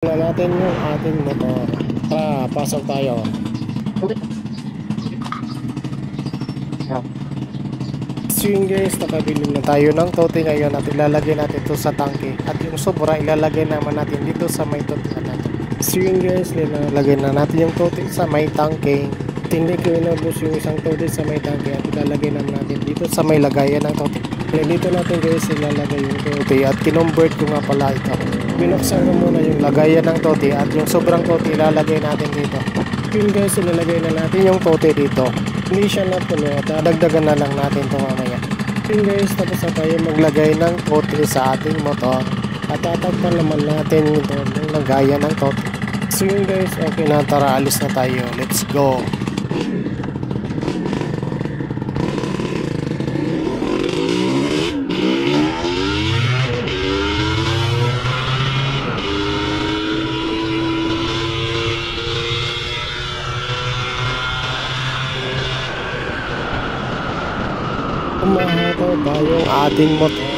na natin yung ating motor. Tara, pasok tayo. So yun guys, nakabili na tayo ng tote ngayon at ilalagay natin to sa tangke. At yung sobra ilalagay naman natin dito sa may tote natin. So yun guys, ilalagay na natin yung tote sa may tangke. At hindi ko inubos yung isang tote sa may tangke at ilalagay naman natin dito sa may lagayan ng tote. Kaya dito natin guys ilalagay yung tote at kinumbert ko nga pala ito. Binuksan ko muna yung lagayan ng tote at yung sobrang tote ilalagay natin dito. Yun guys, ilalagay na natin yung tote dito. Hindi siya napuno at dagdagan na lang natin ito mamaya. Yun guys, tapos na tayo maglagay ng tote sa ating motor. At tatakpan naman natin ito yung lagayan ng tote. So yun guys, okay na, tara alis na tayo. Let's go! Umahataw tayong ating motor.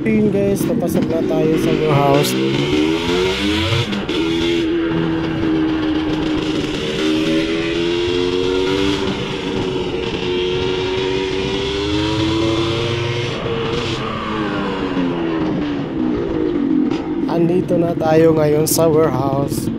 Yun guys, papasok na tayo sa warehouse. Andito na tayo ngayon sa warehouse.